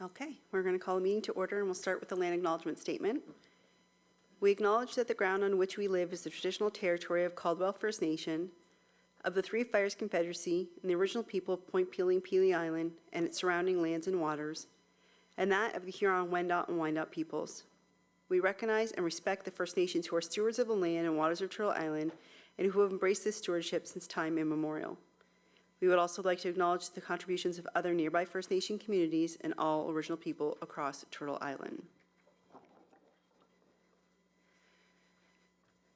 Okay, we're going to call a meeting to order and we'll start with the land acknowledgement statement. We acknowledge that the ground on which we live is the traditional territory of Caldwell First Nation, of the Three Fires Confederacy, and the original people of Point Pelee, Pelee Island, and its surrounding lands and waters, and that of the Huron-Wendat and Wyandot peoples. We recognize and respect the First Nations who are stewards of the land and waters of Turtle Island and who have embraced this stewardship since time immemorial. We would also like to acknowledge the contributions of other nearby First Nation communities and all original people across Turtle Island.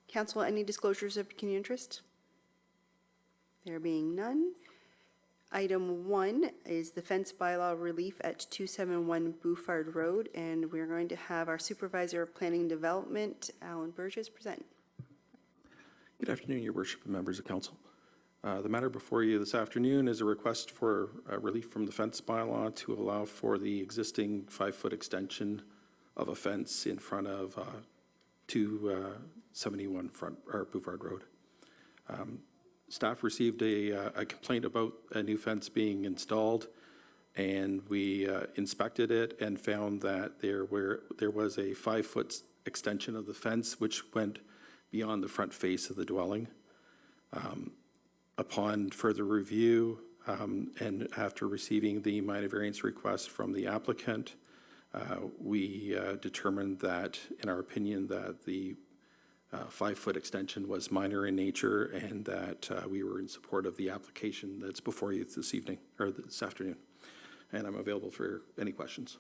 Council, any disclosures of community interest? There being none. Item 1 is the fence bylaw relief at 271 Bouffard Road, and we're going to have our Supervisor of Planning and Development, Alan Burgess, present. Good afternoon, Your Worship and members of Council. The matter before you this afternoon is a request for relief from the fence bylaw to allow for the existing 5-foot extension of a fence in front of 271 Bouffard Road. Staff received a complaint about a new fence being installed, and we inspected it and found that there was a 5-foot extension of the fence which went beyond the front face of the dwelling. Upon further review and after receiving the minor variance request from the applicant, we determined that, in our opinion, that the 5-foot extension was minor in nature and that we were in support of the application that's before you this evening or this afternoon. And I'm available for any questions.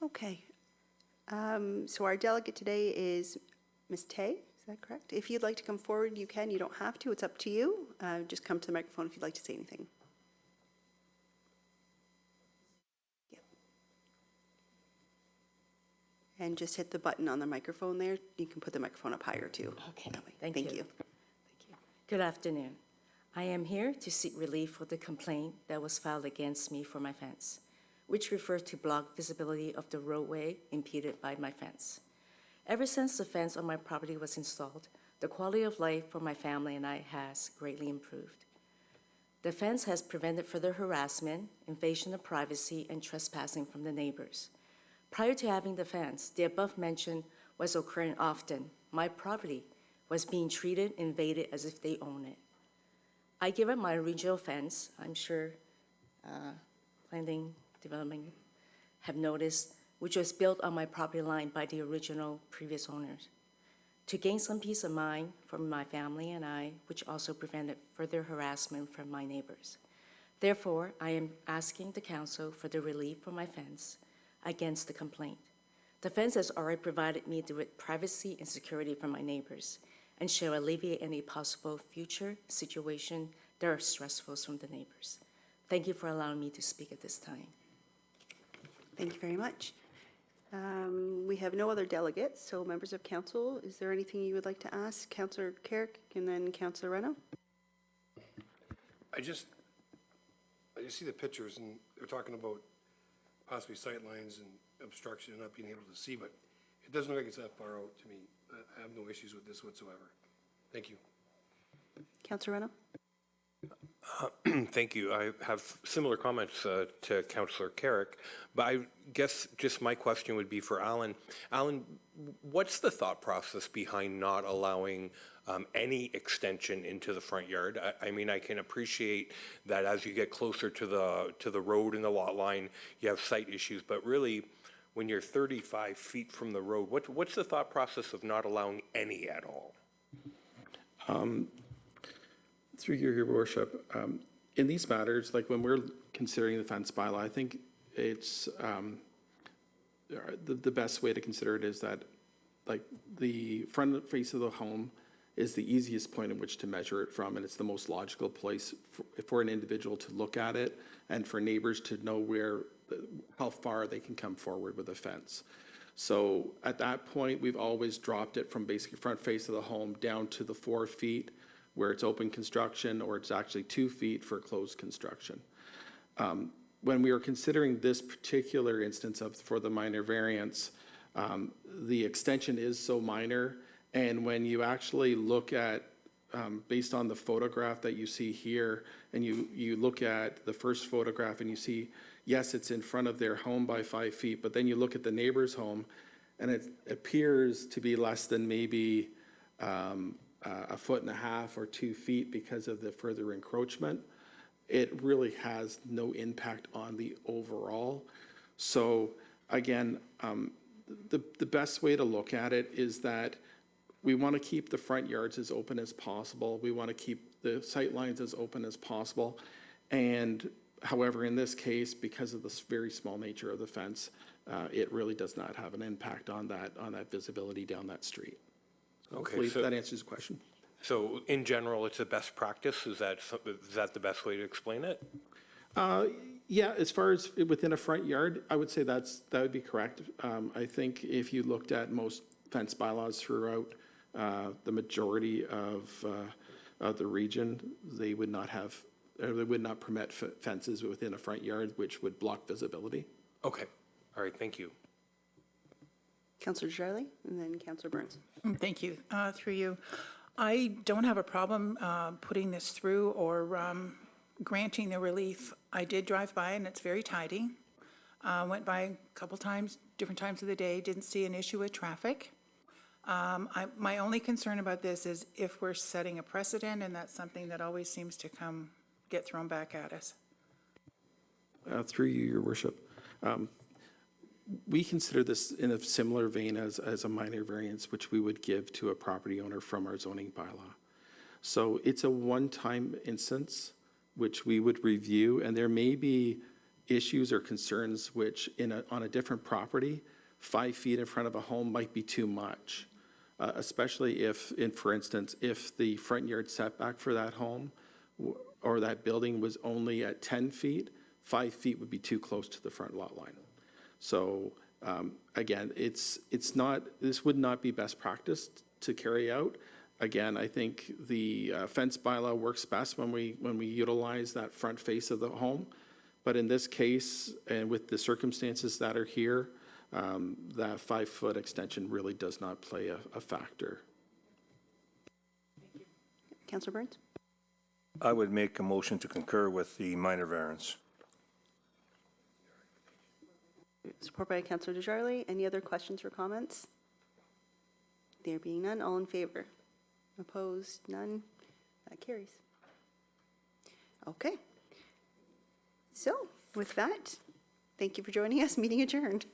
Okay. So our delegate today is Ms. Tay, is that correct? If you'd like to come forward, you can. You don't have to. It's up to you. Just come to the microphone if you'd like to say anything. Yep. And just hit the button on the microphone there. You can put the microphone up higher too. Okay, thank you. Thank you. Good afternoon. I am here to seek relief for the complaint that was filed against me for my fence, which refers to blocked visibility of the roadway impeded by my fence. Ever since the fence on my property was installed, the quality of life for my family and I has greatly improved. The fence has prevented further harassment, invasion of privacy, and trespassing from the neighbors. Prior to having the fence, the above mentioned was occurring often. My property was being treated, invaded as if they own it. I give up my original fence. I'm sure planning development have noticed, which was built on my property line by the original previous owners, to gain some peace of mind for my family and I, which also prevented further harassment from my neighbors. Therefore, I am asking the council for the relief for my fence against the complaint. The fence has already provided me with privacy and security from my neighbors and shall alleviate any possible future situation that are stressful from the neighbors. Thank you for allowing me to speak at this time. Thank you very much. We have no other delegates, so members of council, is there anything you would like to ask Councillor Carrick and then Councillor Reno? I just see the pictures, and they're talking about possibly sight lines and obstruction and not being able to see, but it doesn't look like it's that far out to me. I have no issues with this whatsoever. Thank you. Councillor Reno? Thank you. I have similar comments to Councillor Carrick, but I guess just my question would be for Alan. Alan, what's the thought process behind not allowing any extension into the front yard? I mean, I can appreciate that as you get closer to the road and the lot line, you have sight issues, but really, when you're 35 feet from the road, what's the thought process of not allowing any at all? Through your worship, in these matters, like when we're considering the fence bylaw, I think it's the best way to consider it is that, like, the front face of the home is the easiest point in which to measure it from, and it's the most logical place for an individual to look at it and for neighbors to know how far they can come forward with a fence. So at that point, we've always dropped it from basically front face of the home down to the 4 feet where it's open construction, or it's actually 2 feet for closed construction. When we were considering this particular instance for the minor variance, the extension is so minor, and when you actually look at based on the photograph that you see here, and you look at the first photograph and you see, yes, it's in front of their home by 5 feet, but then you look at the neighbor's home and it appears to be less than maybe 1.5 feet or 2 feet because of the further encroachment. It really has no impact on the overall. So again, the best way to look at it is that we want to keep the front yards as open as possible. We want to keep the sight lines as open as possible. And however, in this case, because of the very small nature of the fence, it really does not have an impact on that visibility down that street. Hopefully that answers the question. So in general, it's a best practice? Is that the best way to explain it? Yeah, as far as within a front yard, I would say that would be correct. I think if you looked at most fence bylaws throughout the majority of the region, they would not permit fences within a front yard, which would block visibility. Okay, all right, thank you. Councillor Desjardins, and then Councillor Burns. Thank you. Through you. I don't have a problem putting this through or granting the relief. I did drive by and it's very tidy. Went by a couple times, different times of the day, didn't see an issue with traffic. My only concern about this is if we're setting a precedent, and that's something that always seems to get thrown back at us. Through you, Your Worship. We consider this in a similar vein as a minor variance, which we would give to a property owner from our zoning bylaw. So it's a one-time instance, which we would review, and there may be issues or concerns which on a different property, 5 feet in front of a home might be too much, especially if, for instance, if the front yard setback for that home or that building was only at 10 feet, 5 feet would be too close to the front lot line. So again, this would not be best practice to carry out. Again, I think the fence bylaw works best when we utilize that front face of the home. But in this case, and with the circumstances that are here, that 5-foot extension really does not play a factor. Councillor Burns? I would make a motion to concur with the minor variance. Support by Councillor Desjardins. Any other questions or comments? There being none, all in favor? Opposed? None? That carries. Okay. So with that, thank you for joining us. Meeting adjourned.